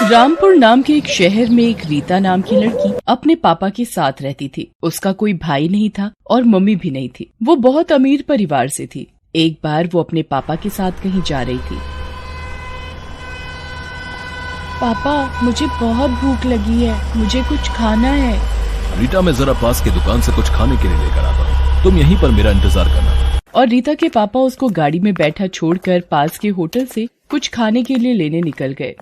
रामपुर नाम के एक शहर में एक रीता नाम की लड़की अपने पापा के साथ रहती थी। उसका कोई भाई नहीं था और मम्मी भी नहीं थी। वो बहुत अमीर परिवार से थी। एक बार वो अपने पापा के साथ कहीं जा रही थी। पापा, मुझे बहुत भूख लगी है, मुझे कुछ खाना है। रीटा, मैं जरा पास की दुकान से कुछ खाने के लिए लेकर आता हूँ, तुम यहीं पर मेरा इंतजार करना। और रीता के पापा उसको गाड़ी में बैठा छोड़कर पास के होटल से कुछ खाने के लिए लेने निकल गए।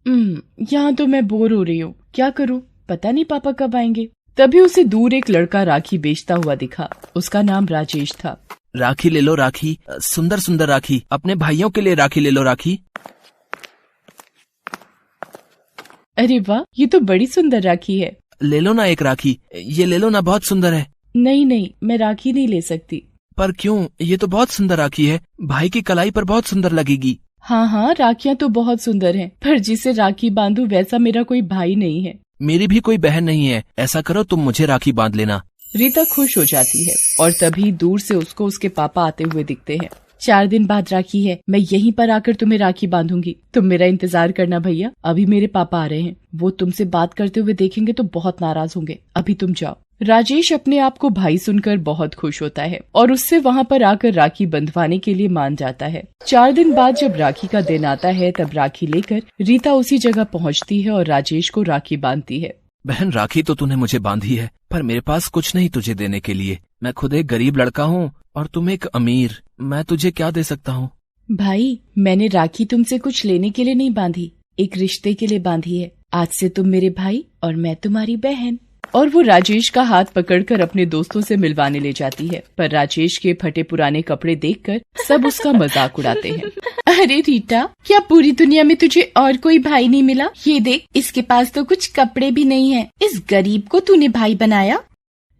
यहाँ तो मैं बोर हो रही हूँ, क्या करूँ, पता नहीं पापा कब आएंगे। तभी उसे दूर एक लड़का राखी बेचता हुआ दिखा। उसका नाम राजेश था। राखी ले लो राखी, सुंदर सुंदर राखी, अपने भाइयों के लिए राखी ले लो राखी। अरे वाह, ये तो बड़ी सुंदर राखी है। ले लो ना एक राखी, ये ले लो ना, बहुत सुंदर है। नहीं, मैं राखी नहीं ले सकती। पर क्यों, ये तो बहुत सुंदर राखी है, भाई की कलाई पर बहुत सुंदर लगेगी। हाँ, राखियाँ तो बहुत सुंदर हैं, पर जिसे राखी बांधू वैसा मेरा कोई भाई नहीं है। मेरी भी कोई बहन नहीं है, ऐसा करो तुम मुझे राखी बांध लेना। रीता खुश हो जाती है और तभी दूर से उसको उसके पापा आते हुए दिखते हैं। 4 दिन बाद राखी है, मैं यहीं पर आकर तुम्हें राखी बांधूंगी, तुम मेरा इंतजार करना भैया, अभी मेरे पापा आ रहे हैं, वो तुमसे बात करते हुए देखेंगे तो बहुत नाराज होंगे, अभी तुम जाओ। राजेश अपने आप को भाई सुनकर बहुत खुश होता है और उससे वहाँ पर आकर राखी बंधवाने के लिए मान जाता है। 4 दिन बाद जब राखी का दिन आता है तब राखी लेकर रीता उसी जगह पहुँचती है और राजेश को राखी बांधती है। बहन, राखी तो तूने मुझे बांधी है, पर मेरे पास कुछ नहीं तुझे देने के लिए। मैं खुद एक गरीब लड़का हूँ और तुम एक अमीर, मैं तुझे क्या दे सकता हूँ। भाई, मैंने राखी तुमसे कुछ लेने के लिए नहीं बांधी, एक रिश्ते के लिए बांधी है। आज से तुम मेरे भाई और मैं तुम्हारी बहन। और वो राजेश का हाथ पकड़कर अपने दोस्तों से मिलवाने ले जाती है, पर राजेश के फटे पुराने कपड़े देखकर सब उसका मजाक उड़ाते हैं। अरे रीटा, क्या पूरी दुनिया में तुझे और कोई भाई नहीं मिला? ये देख, इसके पास तो कुछ कपड़े भी नहीं है, इस गरीब को तूने भाई बनाया।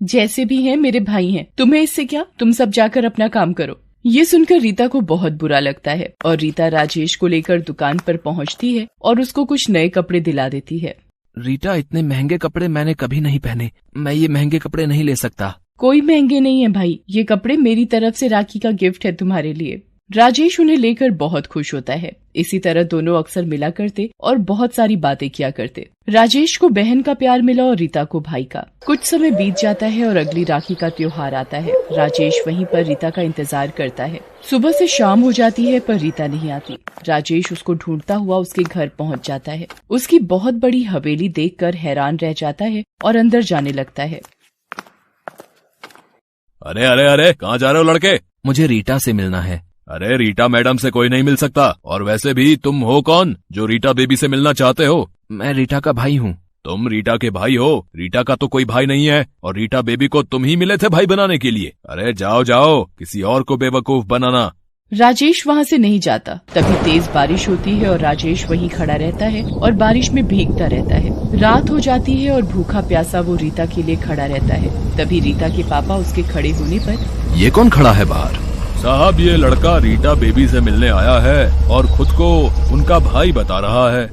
जैसे भी हैं मेरे भाई हैं, तुम्हें इससे क्या, तुम सब जाकर अपना काम करो। ये सुनकर रीता को बहुत बुरा लगता है और रीता राजेश को लेकर दुकान पर पहुंचती है और उसको कुछ नए कपड़े दिला देती है। रीटा, इतने महंगे कपड़े मैंने कभी नहीं पहने, मैं ये महंगे कपड़े नहीं ले सकता। कोई महंगे नहीं है भाई, ये कपड़े मेरी तरफ से राखी का गिफ्ट है तुम्हारे लिए। राजेश उन्हें लेकर बहुत खुश होता है। इसी तरह दोनों अक्सर मिला करते और बहुत सारी बातें किया करते। राजेश को बहन का प्यार मिला और रीता को भाई का। कुछ समय बीत जाता है और अगली राखी का त्योहार आता है। राजेश वहीं पर रीता का इंतजार करता है। सुबह से शाम हो जाती है पर रीता नहीं आती। राजेश उसको ढूंढता हुआ उसके घर पहुंच जाता है। उसकी बहुत बड़ी हवेली देखकर हैरान रह जाता है और अंदर जाने लगता है। अरे, कहाँ जा रहे हो लड़के? मुझे रीटा से मिलना है। अरे, रीटा मैडम से कोई नहीं मिल सकता, और वैसे भी तुम हो कौन जो रीटा बेबी से मिलना चाहते हो? मैं रीटा का भाई हूँ। तुम रीटा के भाई हो? रीटा का तो कोई भाई नहीं है, और रीटा बेबी को तुम ही मिले थे भाई बनाने के लिए। अरे जाओ, किसी और को बेवकूफ बनाना। राजेश वहाँ से नहीं जाता। तभी तेज बारिश होती है और राजेश वहीं खड़ा रहता है और बारिश में भीगता रहता है। रात हो जाती है और भूखा प्यासा वो रीता के लिए खड़ा रहता है। तभी रीता के पापा उसके खड़े होने पर, ये कौन खड़ा है बाहर? साहब, ये लड़का रीटा बेबी से मिलने आया है और खुद को उनका भाई बता रहा है।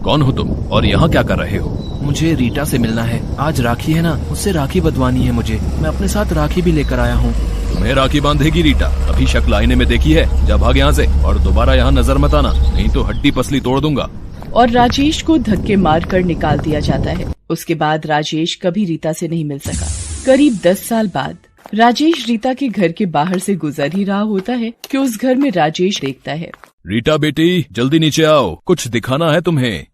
कौन हो तुम और यहाँ क्या कर रहे हो? मुझे रीटा से मिलना है, आज राखी है ना, उससे राखी बंधवानी है मुझे। मैं अपने साथ राखी भी लेकर आया हूँ। तुम्हें राखी बांधेगी रीटा? अभी शक्ल आईने में देखी है? जा भाग यहाँ से और दोबारा यहाँ नजर मत आना, नहीं तो हड्डी पसली तोड़ दूंगा। और राजेश को धक्के मार कर निकाल दिया जाता है। उसके बाद राजेश कभी रीता से नहीं मिल सका। करीब 10 साल बाद राजेश रीता के घर के बाहर से गुजर ही रहा होता है कि उस घर में राजेश देखता है। रीटा बेटी, जल्दी नीचे आओ, कुछ दिखाना है तुम्हें।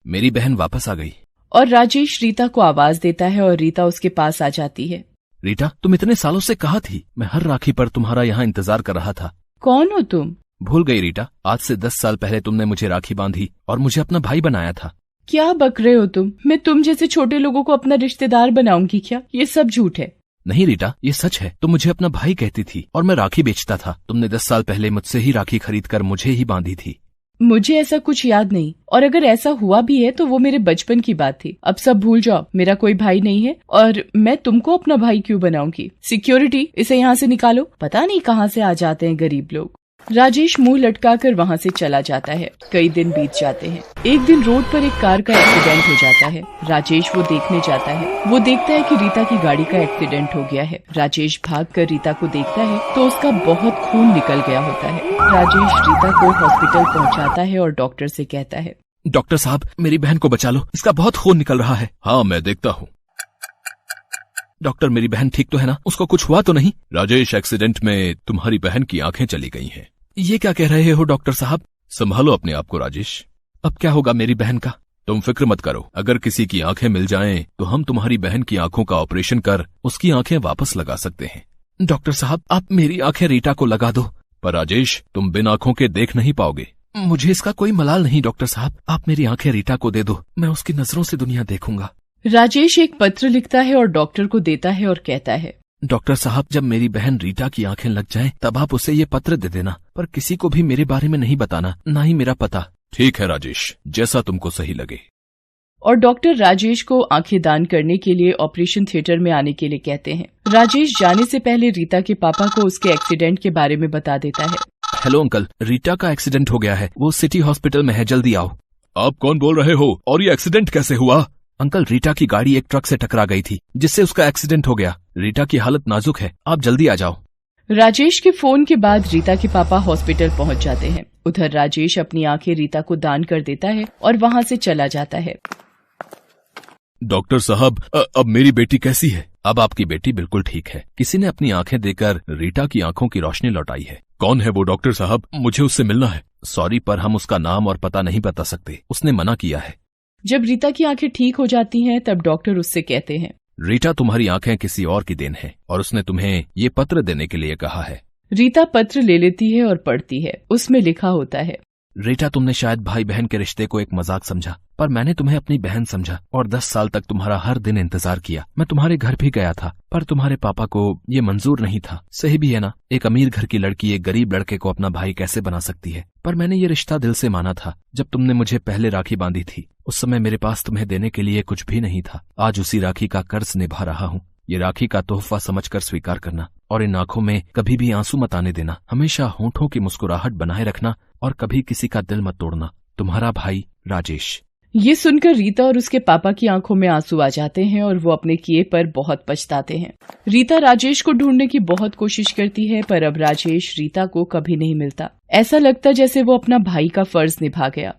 मेरी बहन वापस आ गई। और राजेश रीता को आवाज देता है और रीता उसके पास आ जाती है। रीटा, तुम इतने सालों से कहाँ थी? मैं हर राखी पर तुम्हारा यहाँ इंतजार कर रहा था। कौन हो तुम? भूल गई रीटा, आज से 10 साल पहले तुमने मुझे राखी बांधी और मुझे अपना भाई बनाया था। क्या बक रहे हो तुम? मैं तुम जैसे छोटे लोगों को अपना रिश्तेदार बनाऊंगी क्या? ये सब झूठ है। नहीं रीटा, ये सच है। तुम मुझे अपना भाई कहती थी और मैं राखी बेचता था। तुमने 10 साल पहले मुझसे ही राखी खरीद कर मुझे ही बांधी थी। मुझे ऐसा कुछ याद नहीं, और अगर ऐसा हुआ भी है तो वो मेरे बचपन की बात थी। अब सब भूल जाओ, मेरा कोई भाई नहीं है और मैं तुमको अपना भाई क्यों बनाऊंगी? सिक्योरिटी, इसे यहाँ से निकालो। पता नहीं कहाँ से आ जाते हैं गरीब लोग। राजेश मुंह लटकाकर वहाँ से चला जाता है। कई दिन बीत जाते हैं। एक दिन रोड पर एक कार का एक्सीडेंट हो जाता है। राजेश वो देखने जाता है। वो देखता है कि रीता की गाड़ी का एक्सीडेंट हो गया है। राजेश भागकर रीता को देखता है तो उसका बहुत खून निकल गया होता है। राजेश रीता को हॉस्पिटल पहुंचाता है और डॉक्टर से कहता है, डॉक्टर साहब, मेरी बहन को बचा लो, इसका बहुत खून निकल रहा है। हाँ, मैं देखता हूँ। डॉक्टर, मेरी बहन ठीक तो है ना? उसको कुछ हुआ तो नहीं? राजेश, एक्सीडेंट में तुम्हारी बहन की आंखें चली गई हैं। ये क्या कह रहे हो डॉक्टर साहब? संभालो अपने आप को राजेश। अब क्या होगा मेरी बहन का? तुम फिक्र मत करो, अगर किसी की आंखें मिल जाएं तो हम तुम्हारी बहन की आंखों का ऑपरेशन कर उसकी आंखें वापस लगा सकते हैं। डॉक्टर साहब, आप मेरी आंखें रीटा को लगा दो। पर राजेश, तुम बिन आंखों के देख नहीं पाओगे। मुझे इसका कोई मलाल नहीं डॉक्टर साहब, आप मेरी आंखें रीटा को दे दो, मैं उसकी नजरों से दुनिया देखूंगा। राजेश एक पत्र लिखता है और डॉक्टर को देता है और कहता है, डॉक्टर साहब, जब मेरी बहन रीटा की आंखें लग जाएं, तब आप उसे ये पत्र दे देना, पर किसी को भी मेरे बारे में नहीं बताना, ना ही मेरा पता। ठीक है राजेश, जैसा तुमको सही लगे। और डॉक्टर राजेश को आंखें दान करने के लिए ऑपरेशन थिएटर में आने के लिए कहते हैं। राजेश जाने से पहले रीता के पापा को उसके एक्सीडेंट के बारे में बता देता है। हेलो अंकल, रीटा का एक्सीडेंट हो गया है, वो सिटी हॉस्पिटल में है, जल्दी आओ। आप कौन बोल रहे हो और ये एक्सीडेंट कैसे हुआ? अंकल, रीटा की गाड़ी एक ट्रक से टकरा गई थी, जिससे उसका एक्सीडेंट हो गया। रीटा की हालत नाजुक है, आप जल्दी आ जाओ। राजेश के फोन के बाद रीता के पापा हॉस्पिटल पहुंच जाते हैं। उधर राजेश अपनी आंखें रीता को दान कर देता है और वहां से चला जाता है। डॉक्टर साहब, अब मेरी बेटी कैसी है? अब आपकी बेटी बिल्कुल ठीक है, किसी ने अपनी आंखें देकर रीटा की आंखों की रोशनी लौटाई है। कौन है वो डॉक्टर साहब? मुझे उससे मिलना है। सॉरी, पर हम उसका नाम और पता नहीं बता सकते, उसने मना किया है। जब रीता की आंखें ठीक हो जाती हैं, तब डॉक्टर उससे कहते हैं, रीटा, तुम्हारी आंखें किसी और की देन है और उसने तुम्हें ये पत्र देने के लिए कहा है। रीता पत्र ले लेती है और पढ़ती है। उसमें लिखा होता है, रीटा, तुमने शायद भाई बहन के रिश्ते को एक मजाक समझा, पर मैंने तुम्हें अपनी बहन समझा और 10 साल तक तुम्हारा हर दिन इंतजार किया। मैं तुम्हारे घर भी गया था, पर तुम्हारे पापा को ये मंजूर नहीं था। सही भी है ना, एक अमीर घर की लड़की एक गरीब लड़के को अपना भाई कैसे बना सकती है? पर मैंने ये रिश्ता दिल से माना था। जब तुमने मुझे पहले राखी बांधी थी, उस समय मेरे पास तुम्हें देने के लिए कुछ भी नहीं था। आज उसी राखी का कर्ज निभा रहा हूँ। ये राखी का तोहफा समझकर स्वीकार करना और इन आंखों में कभी भी आंसू मत आने देना। हमेशा होठों की मुस्कुराहट बनाए रखना और कभी किसी का दिल मत तोड़ना। तुम्हारा भाई राजेश। ये सुनकर रीता और उसके पापा की आंखों में आंसू आ जाते हैं और वो अपने किए पर बहुत पछताते हैं। रीता राजेश को ढूंढने की बहुत कोशिश करती है, पर अब राजेश रीता को कभी नहीं मिलता। ऐसा लगता जैसे वो अपना भाई का फर्ज निभा गया।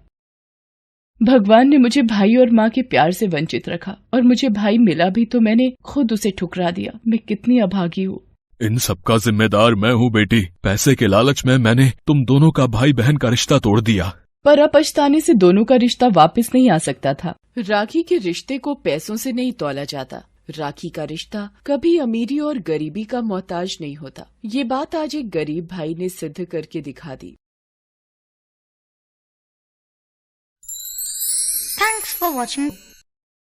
भगवान ने मुझे भाई और माँ के प्यार से वंचित रखा, और मुझे भाई मिला भी तो मैंने खुद उसे ठुकरा दिया। मैं कितनी अभागी हूँ। इन सबका जिम्मेदार मैं हूँ बेटी। पैसे के लालच में मैंने तुम दोनों का भाई बहन का रिश्ता तोड़ दिया। पर अब पछताने से दोनों का रिश्ता वापस नहीं आ सकता था। राखी के रिश्ते को पैसों से नहीं तौला जाता। राखी का रिश्ता कभी अमीरी और गरीबी का मोहताज नहीं होता। ये बात आज एक गरीब भाई ने सिद्ध करके दिखा दी। Thanks for watching.